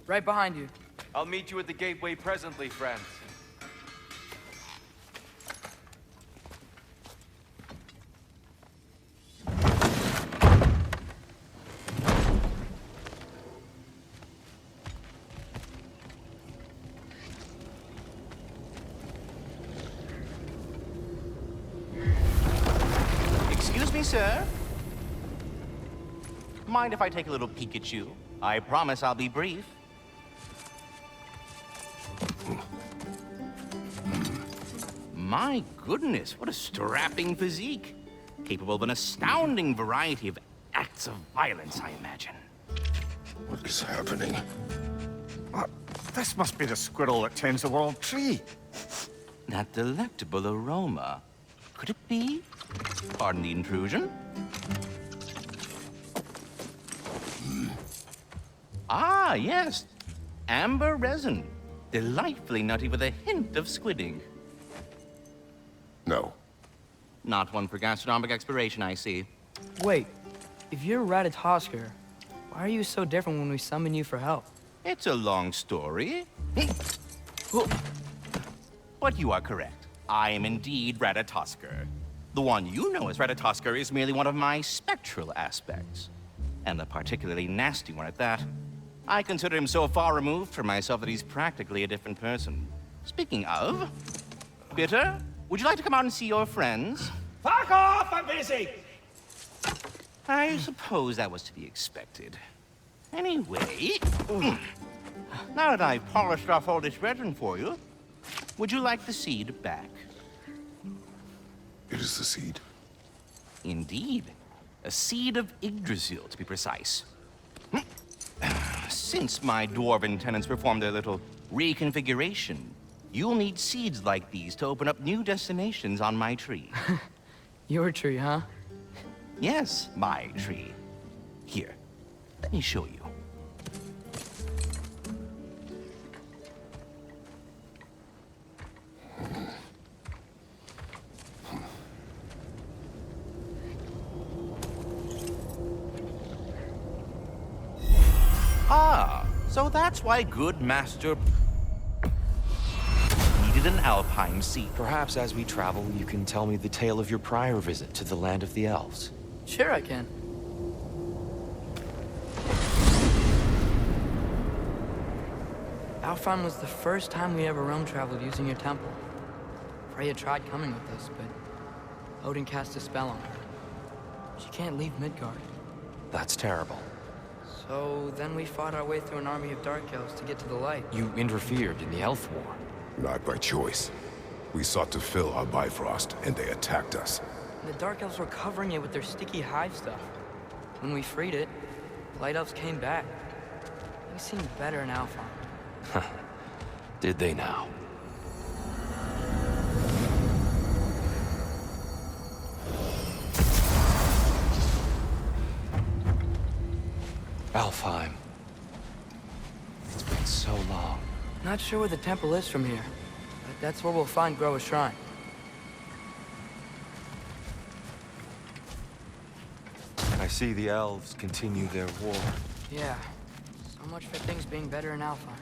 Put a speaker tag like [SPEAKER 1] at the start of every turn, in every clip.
[SPEAKER 1] Right behind you.
[SPEAKER 2] I'll meet you at the gateway presently, friends.
[SPEAKER 3] Excuse me, sir. Mind if I take a little peek at you? I promise I'll be brief. My goodness, what a strapping physique. Capable of an astounding variety of acts of violence, I imagine.
[SPEAKER 4] What is happening?
[SPEAKER 5] This must be the squirrel that tends the world tree.
[SPEAKER 3] That delectable aroma. Could it be? Pardon the intrusion. Ah, yes. Amber resin. Delightfully nutty with a hint of squidding.
[SPEAKER 4] No.
[SPEAKER 3] Not one for gastronomic exploration, I see.
[SPEAKER 1] Wait, if you're Ratatosker, why are you so different when we summon you for help?
[SPEAKER 3] It's a long story. But you are correct. I am indeed Ratatosker. The one you know as Ratatosker is merely one of my spectral aspects. And a particularly nasty one at that. I consider him so far removed from myself that he's practically a different person. Speaking of... Bitter, would you like to come out and see your friends?
[SPEAKER 6] Fuck off! I'm busy!
[SPEAKER 3] I suppose that was to be expected. Anyway... Now that I've polished off all this resin for you, would you like the seed back?
[SPEAKER 4] It is the seed.
[SPEAKER 3] Indeed. A seed of Yggdrasil, to be precise. Since my dwarven tenants performed their little reconfiguration, you'll need seeds like these to open up new destinations on my tree.
[SPEAKER 1] Your tree, huh?
[SPEAKER 3] Yes, my tree. Here, let me show you. Ah, so that's why good Master needed an Alpine seat.
[SPEAKER 7] Perhaps as we travel, you can tell me the tale of your prior visit to the land of the elves.
[SPEAKER 1] Sure I can. Alfheim was the first time we ever roam traveled using your temple. Freya tried coming with us, but Odin cast a spell on her. She can't leave Midgard.
[SPEAKER 7] That's terrible.
[SPEAKER 1] So then we fought our way through an army of dark elves to get to the light.
[SPEAKER 7] You interfered in the elf war.
[SPEAKER 4] Not by choice. We sought to fill our Bifrost, and they attacked us.
[SPEAKER 1] And the dark elves were covering it with their sticky hive stuff. When we freed it, the light elves came back. They seemed better in Alpheim.
[SPEAKER 7] Did they now? Alfheim. It's been so long.
[SPEAKER 1] Not sure where the temple is from here, but that's where we'll find Groa's shrine.
[SPEAKER 7] I see the elves continue their war.
[SPEAKER 1] Yeah, so much for things being better in Alpheim.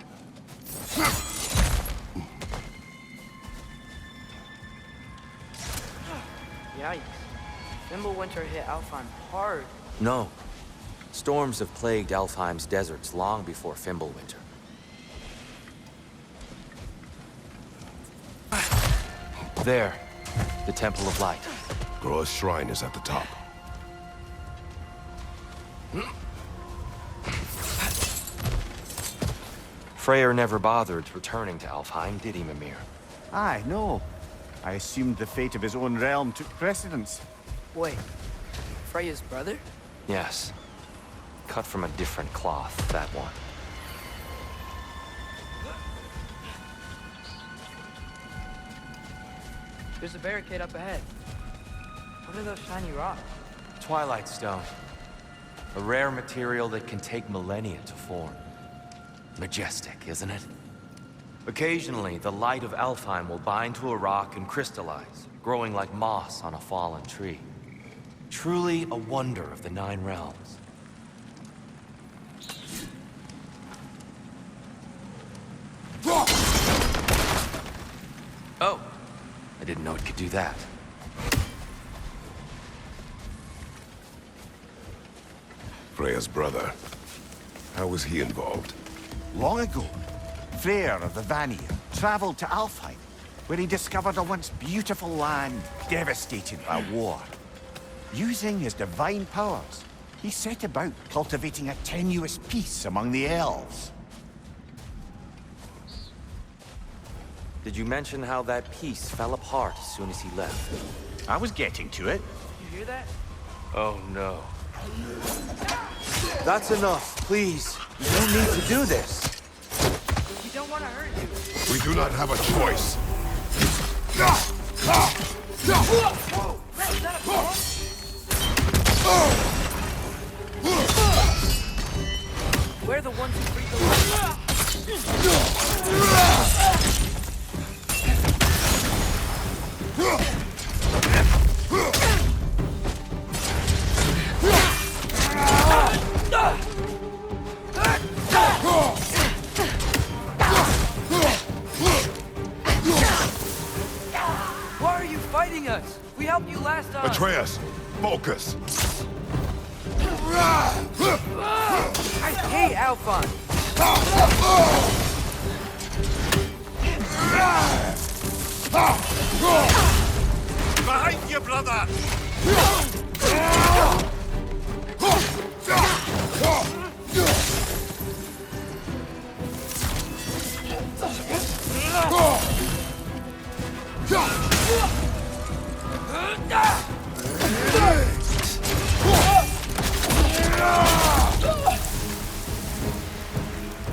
[SPEAKER 1] Yikes. Fimbulwinter hit Alfheim hard.
[SPEAKER 7] No. Storms have plagued Alfheim's deserts long before Fimbulwinter. There, the Temple of Light.
[SPEAKER 4] Groa's shrine is at the top.
[SPEAKER 7] Freyr never bothered returning to Alfheim, did he, Mimir?
[SPEAKER 5] Aye, no. I assumed the fate of his own realm took precedence.
[SPEAKER 1] Wait, Freya's brother?
[SPEAKER 7] Yes. Cut from a different cloth, that one.
[SPEAKER 1] There's a barricade up ahead. What are those shiny rocks?
[SPEAKER 7] Twilight Stone. A rare material that can take millennia to form. Majestic, isn't it? Occasionally, the light of Alfheim will bind to a rock and crystallize, growing like moss on a fallen tree. Truly a wonder of the Nine Realms. didn't know it could do that.
[SPEAKER 4] Freya's brother. How was he involved?
[SPEAKER 5] Long ago, Freyr of the Vanir traveled to Alfheim, where he discovered a once beautiful land devastated by war. Using his divine powers, he set about cultivating a tenuous peace among the elves.
[SPEAKER 7] Did you mention how that peace fell apart as soon as he left?
[SPEAKER 5] I was getting to it.
[SPEAKER 1] You hear that?
[SPEAKER 7] Oh no. That's enough, please. You don't need to do this.
[SPEAKER 1] You don't want to hurt you.
[SPEAKER 4] We do not have a choice.
[SPEAKER 1] Whoa! Is that a bomb? We're the ones who freed the light. Why are you fighting us? We helped you last time.
[SPEAKER 4] Atreus, focus.
[SPEAKER 1] I hate Alphon.
[SPEAKER 6] Behind you, brother!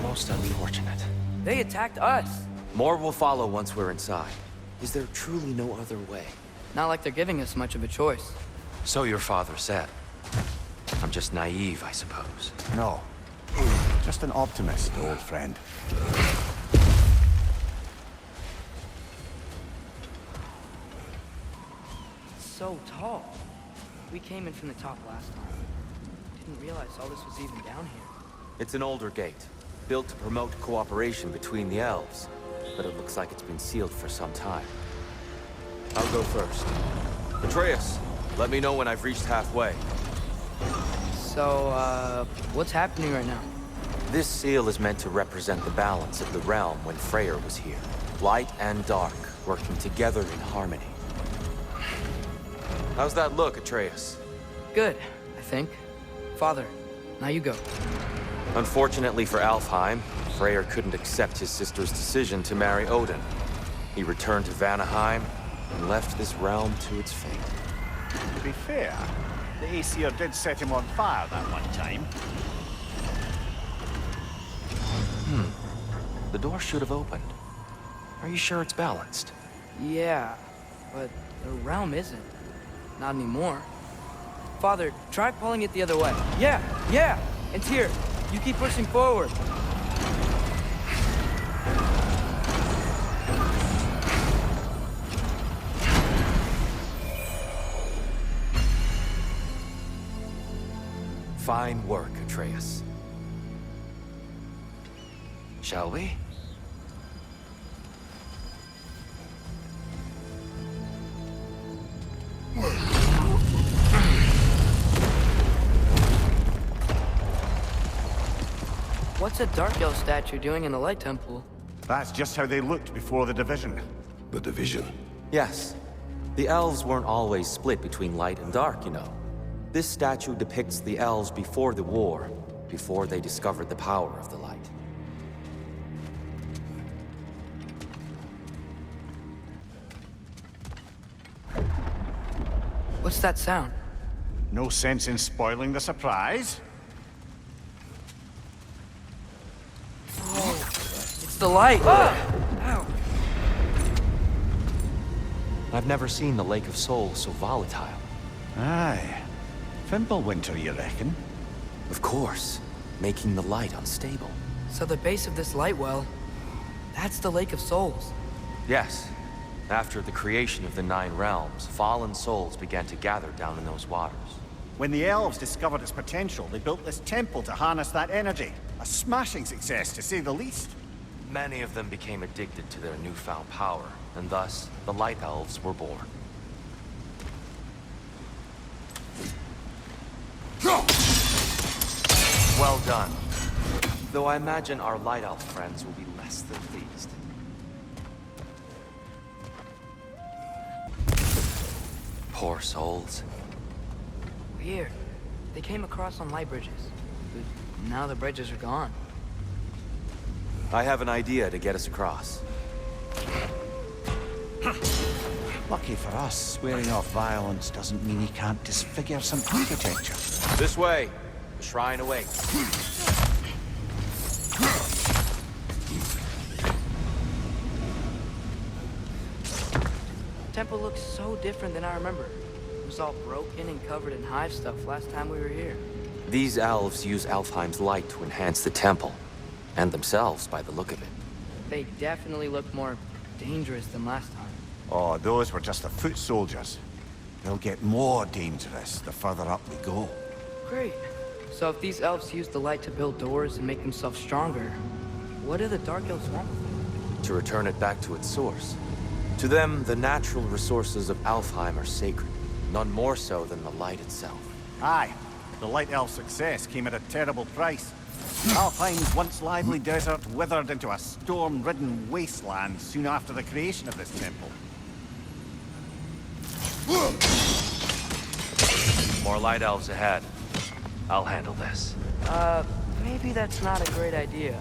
[SPEAKER 7] Most unfortunate.
[SPEAKER 1] They attacked us.
[SPEAKER 7] More will follow once we're inside. Is there truly no other way?
[SPEAKER 1] Not like they're giving us much of a choice.
[SPEAKER 7] So your father said. I'm just naive, I suppose.
[SPEAKER 5] No. Just an optimist, old friend.
[SPEAKER 1] So tall. We came in from the top last time. Didn't realize all this was even down here.
[SPEAKER 7] It's an older gate, built to promote cooperation between the elves. But it looks like it's been sealed for some time. I'll go first. Atreus, let me know when I've reached halfway.
[SPEAKER 1] So, what's happening right now?
[SPEAKER 7] This seal is meant to represent the balance of the realm when Freyr was here. Light and dark, working together in harmony. How's that look, Atreus?
[SPEAKER 1] Good, I think. Father, now you go.
[SPEAKER 7] Unfortunately for Alfheim, Freyr couldn't accept his sister's decision to marry Odin. He returned to Vanaheim and left this realm to its fate.
[SPEAKER 5] To be fair, the Aesir did set him on fire that one time.
[SPEAKER 7] The door should have opened. Are you sure it's balanced?
[SPEAKER 1] Yeah, but the realm isn't. Not anymore. Father, try pulling it the other way. Yeah! It's here. You keep pushing forward.
[SPEAKER 7] Fine work, Atreus. Shall we?
[SPEAKER 1] What's a Dark Elf statue doing in the Light Temple?
[SPEAKER 5] That's just how they looked before the division.
[SPEAKER 4] The division.
[SPEAKER 7] Yes. The elves weren't always split between light and dark, you know. This statue depicts the elves before the war, before they discovered the power of the light.
[SPEAKER 1] What's that sound?
[SPEAKER 5] No sense in spoiling the surprise.
[SPEAKER 1] It's the light! Ow!
[SPEAKER 7] I've never seen the Lake of Souls so volatile.
[SPEAKER 5] Aye. Fimbulwinter, you reckon?
[SPEAKER 7] Of course, making the light unstable.
[SPEAKER 1] So the base of this light well, that's the Lake of Souls.
[SPEAKER 7] Yes. After the creation of the Nine Realms, fallen souls began to gather down in those waters.
[SPEAKER 5] When the elves discovered its potential, they built this temple to harness that energy. A smashing success, to say the least.
[SPEAKER 7] Many of them became addicted to their newfound power, and thus, the Light Elves were born. Well done. Though I imagine our Light Elf friends will be less than pleased. Poor souls.
[SPEAKER 1] Weird. They came across on light bridges. But now the bridges are gone.
[SPEAKER 7] I have an idea to get us across.
[SPEAKER 5] Lucky for us, swearing off violence doesn't mean he can't disfigure some architecture.
[SPEAKER 7] This way. The shrine awaits.
[SPEAKER 1] Temple looks so different than I remember. It was all broken and covered in hive stuff last time we were here.
[SPEAKER 7] These elves use Alfheim's light to enhance the temple. And themselves, by the look of it.
[SPEAKER 1] They definitely look more dangerous than last time.
[SPEAKER 5] Oh, those were just the foot soldiers. They'll get more dangerous the further up we go.
[SPEAKER 1] Great. So if these elves use the light to build doors and make themselves stronger, what do the Dark Elves want with it?
[SPEAKER 7] To return it back to its source. To them, the natural resources of Alfheim are sacred. None more so than the light itself.
[SPEAKER 5] Aye, the Light Elf's success came at a terrible price. Alfheim's once lively desert withered into a storm-ridden wasteland soon after the creation of this temple.
[SPEAKER 7] More Light Elves ahead. I'll handle this.
[SPEAKER 1] Maybe that's not a great idea.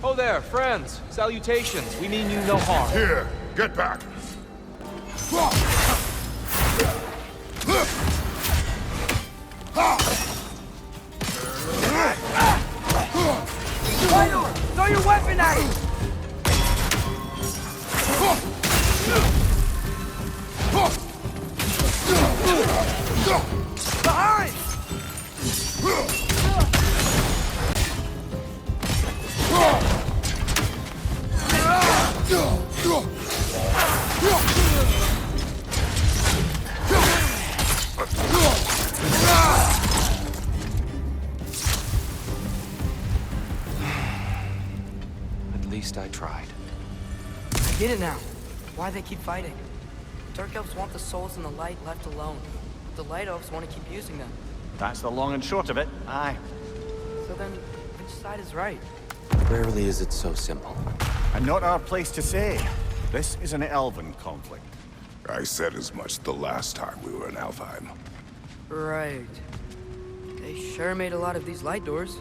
[SPEAKER 2] Oh there, friends. Salutations. We mean you no harm.
[SPEAKER 4] Here, get back!
[SPEAKER 1] Throw your weapon at him! Behind!
[SPEAKER 7] At least I tried.
[SPEAKER 1] I get it now. Why they keep fighting. Dark Elves want the souls in the light left alone. The Light Elves want to keep using them.
[SPEAKER 5] That's the long and short of it, aye.
[SPEAKER 1] So then, which side is right?
[SPEAKER 7] Rarely is it so simple.
[SPEAKER 5] And not our place to say. This is an elven conflict.
[SPEAKER 4] I said as much the last time we were in Alfheim.
[SPEAKER 1] Right. They sure made a lot of these light doors.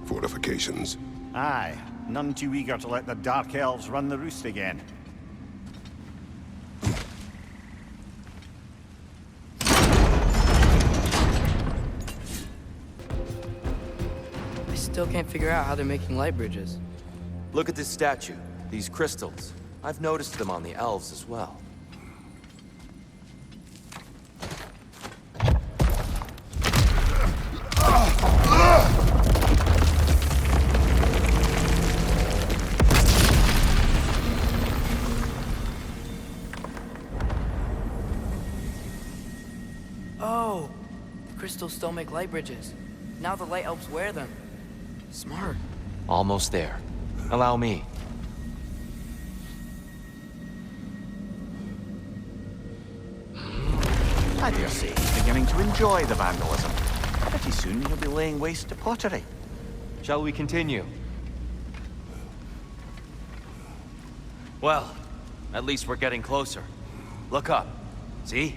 [SPEAKER 4] Fortifications.
[SPEAKER 5] Aye, none too eager to let the Dark Elves run the roost again.
[SPEAKER 1] I still can't figure out how they're making light bridges.
[SPEAKER 7] Look at this statue. These crystals. I've noticed them on the elves as well.
[SPEAKER 1] Oh! The crystals still make light bridges. Now the Light Elves wear them. Smart.
[SPEAKER 7] Almost there. Allow me.
[SPEAKER 5] I dare say he's beginning to enjoy the vandalism. Pretty soon he'll be laying waste to pottery.
[SPEAKER 7] Shall we continue? Well, at least we're getting closer. Look up. See?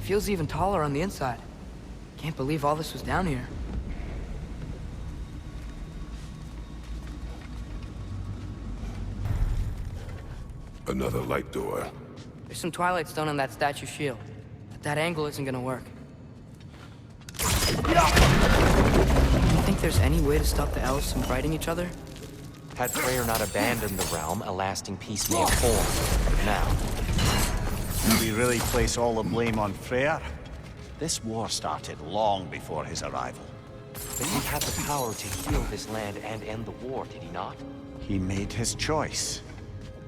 [SPEAKER 1] Feels even taller on the inside. Can't believe all this was down here.
[SPEAKER 4] Another light door.
[SPEAKER 1] There's some Twilight Stone on that statue shield. But that angle isn't gonna work. Do you think there's any way to stop the elves from fighting each other?
[SPEAKER 7] Had Freyr not abandoned the realm, a lasting peace may have formed. But now,
[SPEAKER 5] Do we really place all the blame on Freyr? This war started long before his arrival.
[SPEAKER 7] but he had the power to heal this land and end the war, did he not?
[SPEAKER 5] He made his choice.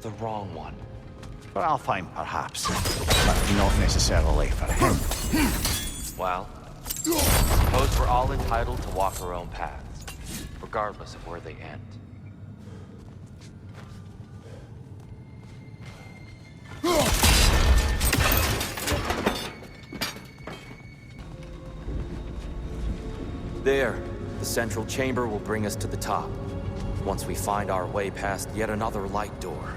[SPEAKER 7] The wrong one.
[SPEAKER 5] For Alfheim, perhaps. But not necessarily for him.
[SPEAKER 7] Well, Suppose we're all entitled to walk our own paths, regardless of where they end. There, the central chamber will bring us to the top, once we find our way past yet another light door.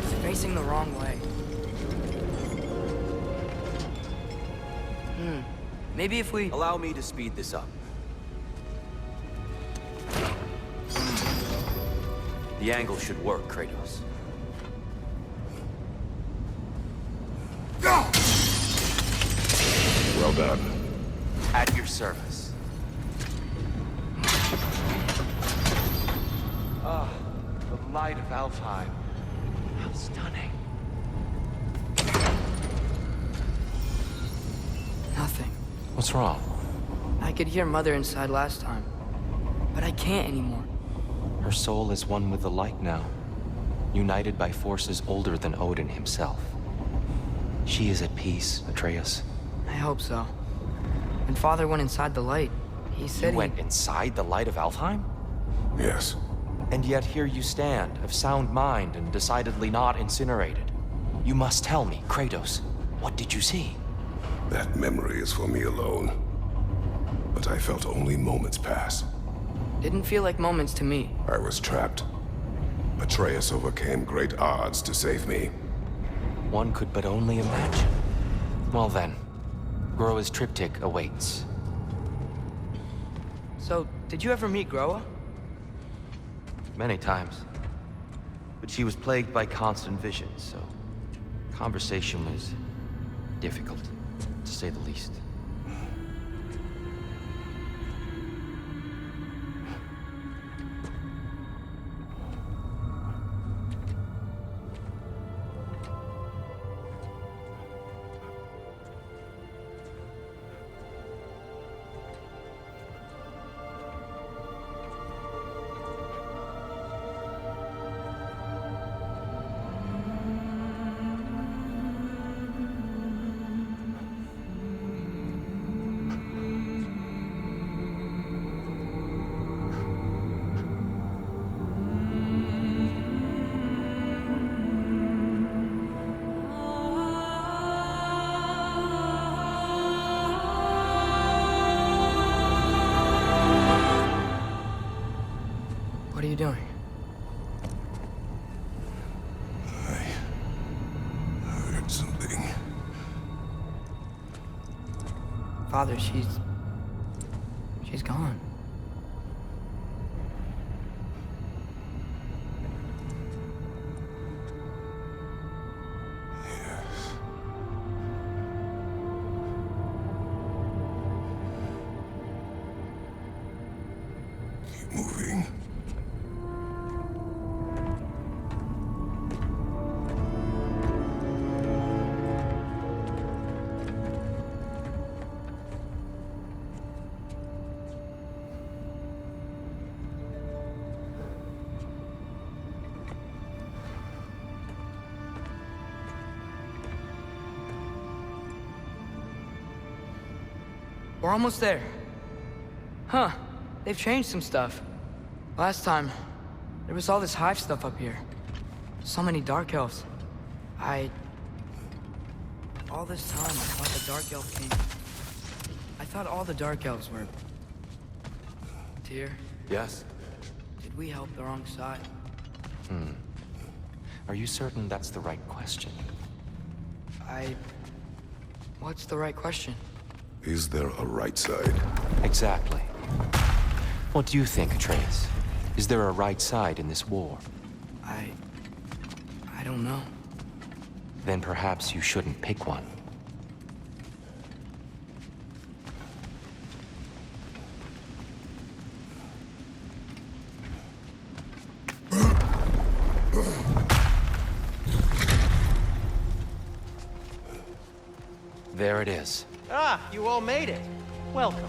[SPEAKER 1] It's facing the wrong way. Maybe if we...
[SPEAKER 7] Allow me to speed this up. The angle should work, Kratos.
[SPEAKER 4] Well done.
[SPEAKER 7] At your service. Ah, the light of Alfheim. How stunning.
[SPEAKER 1] Nothing.
[SPEAKER 7] What's wrong?
[SPEAKER 1] I could hear Mother inside last time, but I can't anymore.
[SPEAKER 7] Her soul is one with the light now, united by forces older than Odin himself. She is at peace, Atreus.
[SPEAKER 1] I hope so. When Father went inside the light, he said
[SPEAKER 7] You went inside the light of Alfheim?
[SPEAKER 4] Yes.
[SPEAKER 7] And yet here you stand, of sound mind and decidedly not incinerated. You must tell me, Kratos, what did you see?
[SPEAKER 4] That memory is for me alone. But I felt only moments pass.
[SPEAKER 1] Didn't feel like moments to me.
[SPEAKER 4] I was trapped. Atreus overcame great odds to save me.
[SPEAKER 7] One could but only imagine. Well then, Groa's triptych awaits.
[SPEAKER 1] So, did you ever meet Groa?
[SPEAKER 7] Many times. But she was plagued by constant visions, so conversation was difficult, to say the least.
[SPEAKER 1] What are you doing?
[SPEAKER 4] I heard something.
[SPEAKER 1] Father, she's gone.
[SPEAKER 4] Yes. Keep moving.
[SPEAKER 1] We're almost there. Huh. They've changed some stuff. Last time, there was all this hive stuff up here. So many dark elves. All this time, I thought the dark elf king... I thought all the dark elves were... Tyr,
[SPEAKER 7] Yes?
[SPEAKER 1] did we help the wrong side?
[SPEAKER 7] Are you certain that's the right question?
[SPEAKER 1] What's the right question?
[SPEAKER 4] Is there a right side?
[SPEAKER 7] Exactly. What do you think, Atreus? Is there a right side in this war?
[SPEAKER 1] I don't know.
[SPEAKER 7] Then perhaps you shouldn't pick one. There it is.
[SPEAKER 8] Ah, you all made it. Welcome.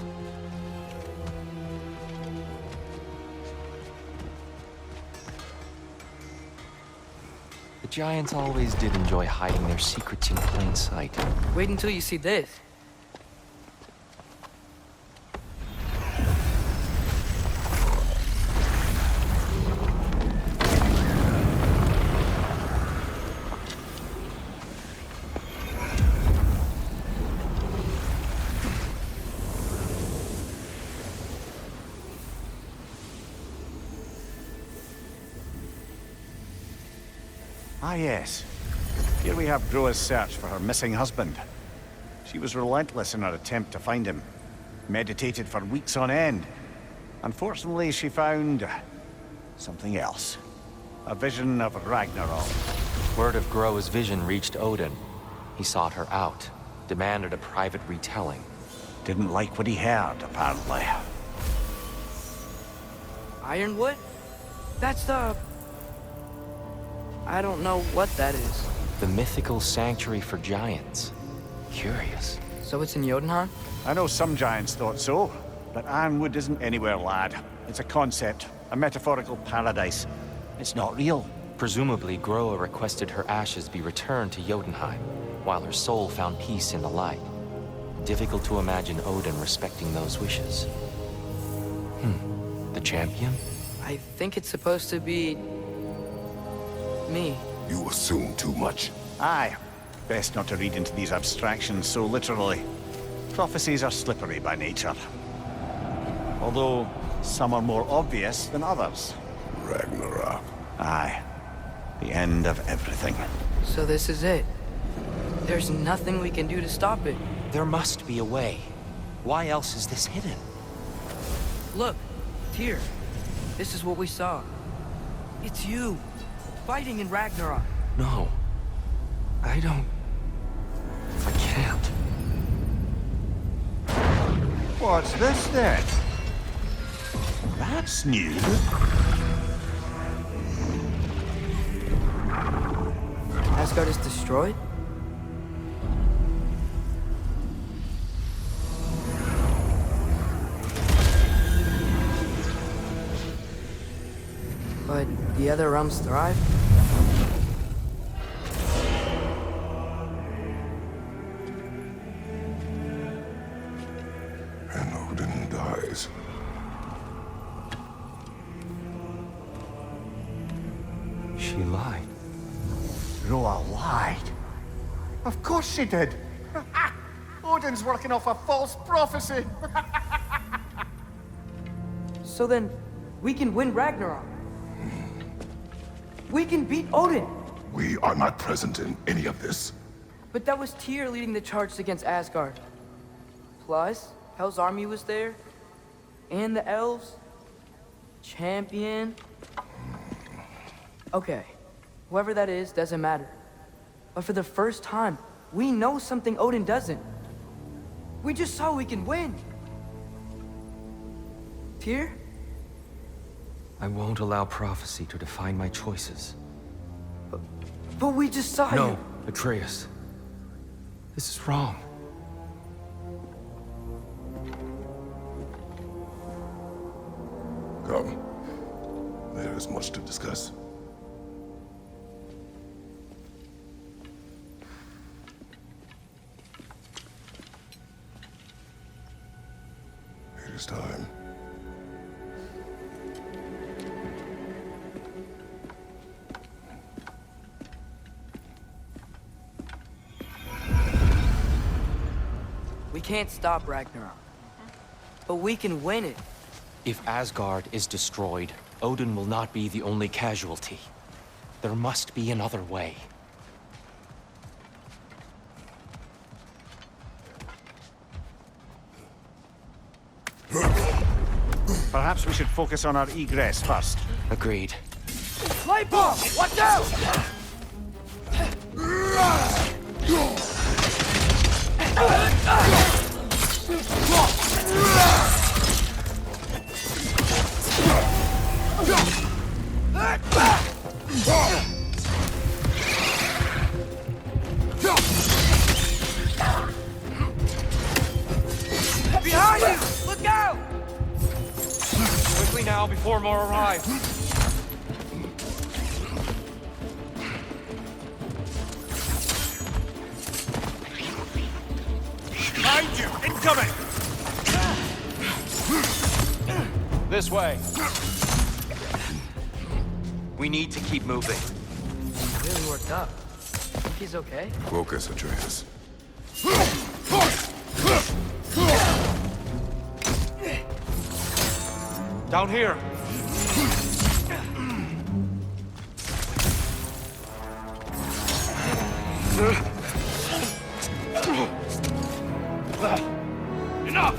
[SPEAKER 7] The Giants always did enjoy hiding their secrets in plain sight.
[SPEAKER 1] Wait until you see this.
[SPEAKER 5] Ah, yes. Here we have Groa's search for her missing husband. She was relentless in her attempt to find him. Meditated for weeks on end. Unfortunately, she found something else. A vision of Ragnarok.
[SPEAKER 7] Word of Groa's vision reached Odin. He sought her out, demanded a private retelling.
[SPEAKER 5] Didn't like what he heard, apparently.
[SPEAKER 1] Ironwood? That's the... I don't know what that is.
[SPEAKER 7] The mythical sanctuary for giants. Curious.
[SPEAKER 1] So it's in Jotunheim?
[SPEAKER 5] I know some giants thought so, but Ironwood isn't anywhere, lad. It's a concept, a metaphorical paradise. It's not real.
[SPEAKER 7] Presumably, Groa requested her ashes be returned to Jotunheim, while her soul found peace in the light. Difficult to imagine Odin respecting those wishes. The champion?
[SPEAKER 1] I think it's supposed to be... me.
[SPEAKER 4] You assume too much.
[SPEAKER 5] Aye. Best not to read into these abstractions so literally. Prophecies are slippery by nature. Although, some are more obvious than others.
[SPEAKER 4] Ragnarok.
[SPEAKER 5] Aye. The end of everything.
[SPEAKER 1] So this is it. There's nothing we can do to stop it.
[SPEAKER 7] There must be a way. Why else is this hidden?
[SPEAKER 1] Look, Tyr. This is what we saw. It's you, fighting in Ragnarok.
[SPEAKER 7] No. I don't... I can't.
[SPEAKER 5] What's this then? That's new.
[SPEAKER 1] Asgard is destroyed? But the other realms thrive?
[SPEAKER 4] And Odin dies.
[SPEAKER 7] She lied.
[SPEAKER 5] Groa lied. Of course she did. Odin's working off a false prophecy.
[SPEAKER 1] So then, we can win Ragnarok. We can beat Odin.
[SPEAKER 4] We are not present in any of this.
[SPEAKER 1] But that was Tyr leading the charge against Asgard. Plus, Hell's army was there. And the elves. Champion. Okay. Whoever that is, doesn't matter. But for the first time, we know something Odin doesn't. We just saw we can win. Tyr?
[SPEAKER 7] I won't allow prophecy to define my choices.
[SPEAKER 1] But we just saw
[SPEAKER 7] No,
[SPEAKER 1] you.
[SPEAKER 7] Atreus. This is wrong.
[SPEAKER 4] Come. There is much to discuss. It is time.
[SPEAKER 1] We can't stop Ragnarok. But we can win it.
[SPEAKER 7] If Asgard is destroyed, Odin will not be the only casualty. There must be another way.
[SPEAKER 5] Perhaps we should focus on our egress first.
[SPEAKER 7] Agreed.
[SPEAKER 1] Light bomb! Watch out!
[SPEAKER 2] now before more arrive.
[SPEAKER 6] Behind you! Incoming!
[SPEAKER 2] This way.
[SPEAKER 7] We need to keep moving.
[SPEAKER 1] Really worked up. Think he's okay?
[SPEAKER 4] Focus, Atreus.
[SPEAKER 2] Down here. Enough!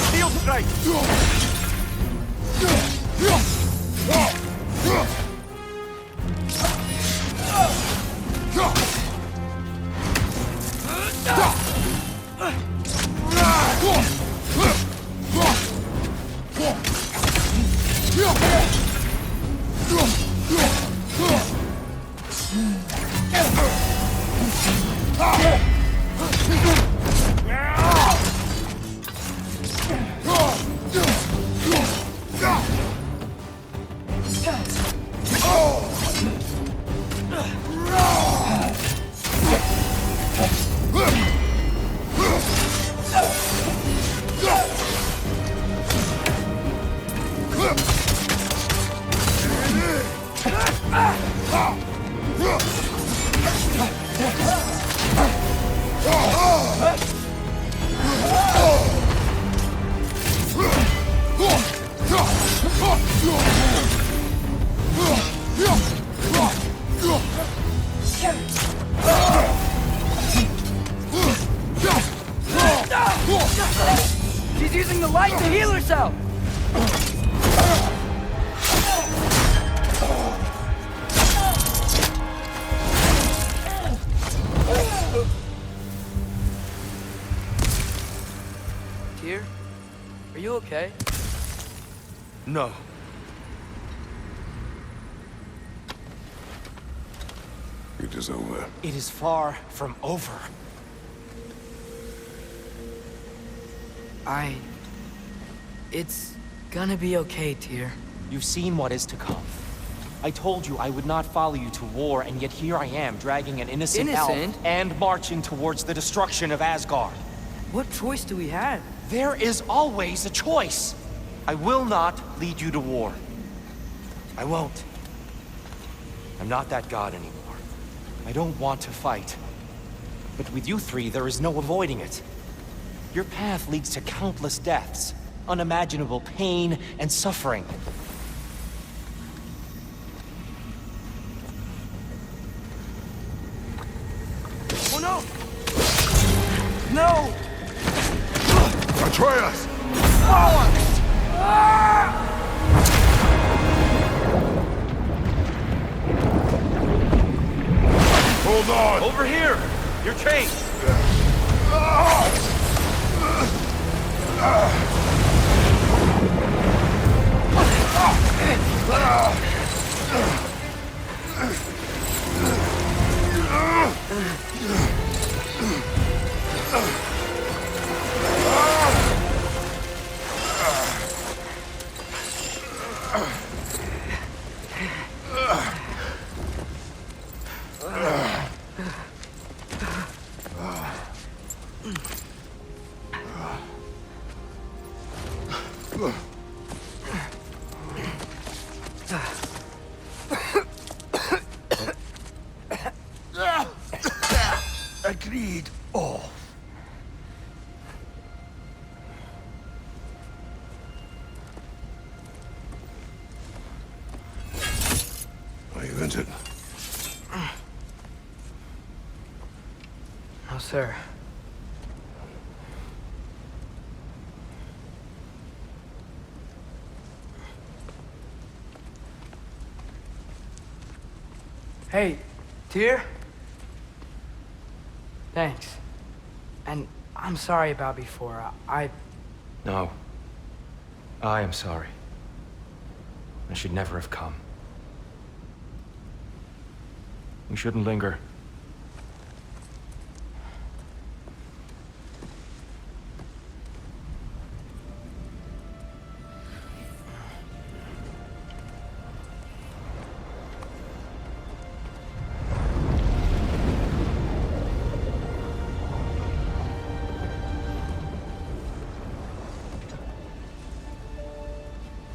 [SPEAKER 6] Steel strike!
[SPEAKER 1] She's using the light to heal herself! Tyr, are you okay?
[SPEAKER 7] No.
[SPEAKER 4] It is over.
[SPEAKER 7] It is far from over.
[SPEAKER 1] It's gonna be okay, Tyr.
[SPEAKER 7] You've seen what is to come. I told you I would not follow you to war, and yet here I am, dragging an innocent elf and marching towards the destruction of Asgard.
[SPEAKER 1] What choice do we have?
[SPEAKER 7] There is always a choice. I will not lead you to war. I won't. I'm not that god anymore. I don't want to fight. But with you three, there is no avoiding it. Your path leads to countless deaths, unimaginable pain and suffering.
[SPEAKER 1] Oh no! No!
[SPEAKER 4] Atreus! Hold on!
[SPEAKER 2] Over here! Your chains!
[SPEAKER 4] Agreed. Oh. Are you injured?
[SPEAKER 1] No, sir. Hey, Tyr? Thanks. And I'm sorry about before.
[SPEAKER 7] No. I am sorry. I should never have come. We shouldn't linger.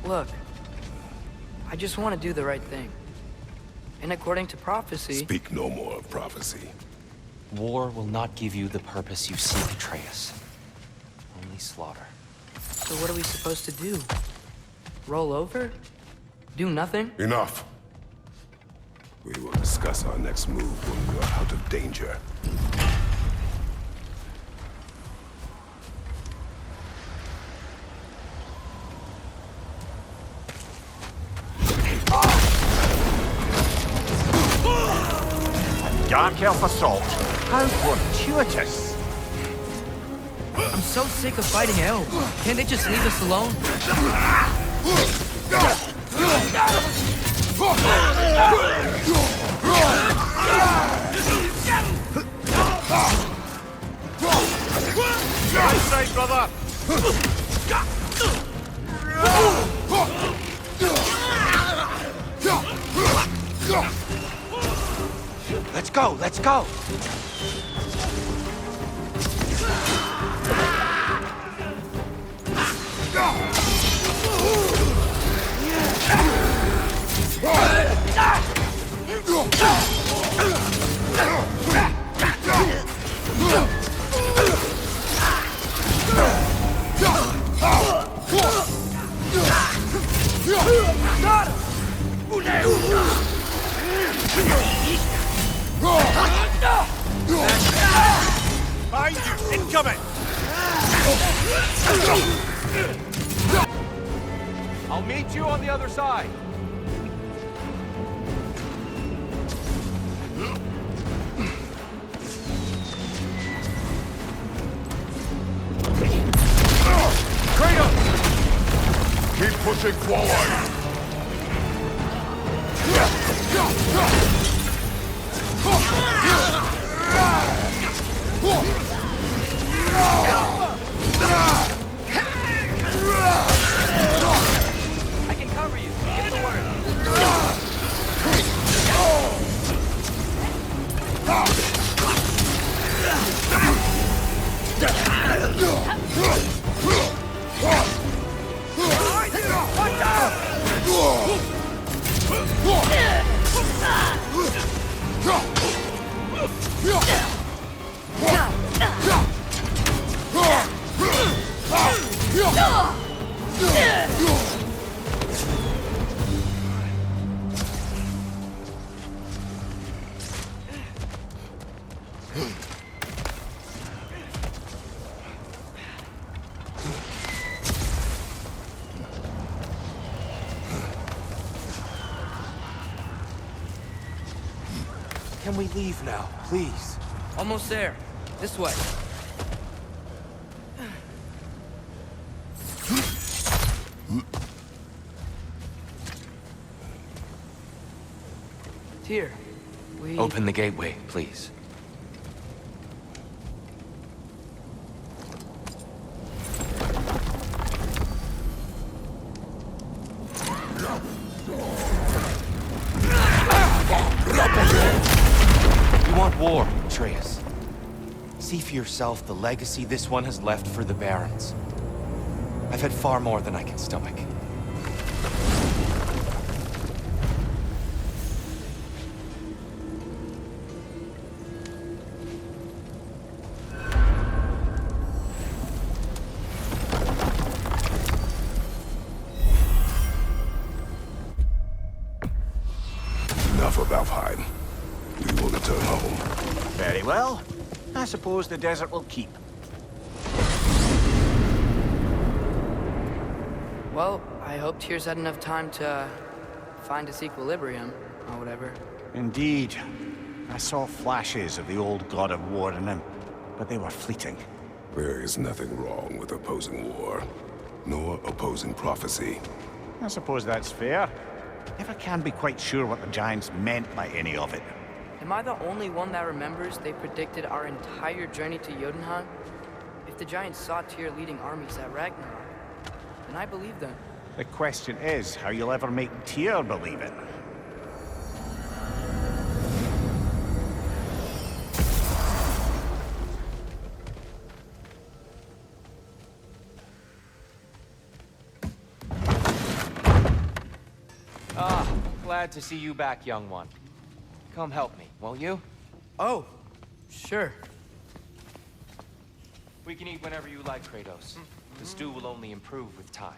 [SPEAKER 1] Look, I just want to do the right thing. And according to prophecy...
[SPEAKER 4] Speak no more of prophecy.
[SPEAKER 7] War will not give you the purpose you seek, Atreus. Only slaughter.
[SPEAKER 1] So what are we supposed to do? Roll over? Do nothing?
[SPEAKER 4] Enough. We will discuss our next move when we are out of danger.
[SPEAKER 5] Dark elf assault. How fortuitous.
[SPEAKER 1] I'm so sick of fighting elves. Can't they just leave us alone?
[SPEAKER 6] Right side, brother!
[SPEAKER 5] Let's go, let's go!
[SPEAKER 6] Behind you! Incoming!
[SPEAKER 2] I'll meet you on the other side.
[SPEAKER 6] Kratos!
[SPEAKER 4] Keep pushing forward!
[SPEAKER 1] I can cover you. Give the word.
[SPEAKER 7] Can we leave now, please?
[SPEAKER 1] Almost there. This way. Tyr, we...
[SPEAKER 7] Open the gateway, please. You want war, Atreus. See for yourself the legacy this one has left for the Barons. I've had far more than I can stomach.
[SPEAKER 4] Enough of Alfheim. We will return home.
[SPEAKER 5] Very well. I suppose the desert will keep.
[SPEAKER 1] Well, I hope Tyr's had enough time to find his equilibrium, or whatever.
[SPEAKER 5] Indeed. I saw flashes of the old god of war in him, but they were fleeting.
[SPEAKER 4] There is nothing wrong with opposing war, nor opposing prophecy.
[SPEAKER 5] I suppose that's fair. Never can be quite sure what the Giants meant by any of it.
[SPEAKER 1] Am I the only one that remembers they predicted our entire journey to Jotunheim? If the Giants saw Tyr leading armies at Ragnarok, then I believe them.
[SPEAKER 5] The question is how you'll ever make Tyr believe it.
[SPEAKER 7] Glad to see you back, young one. Come help me, won't you?
[SPEAKER 1] Oh, sure.
[SPEAKER 7] We can eat whenever you like, Kratos. The stew will only improve with time.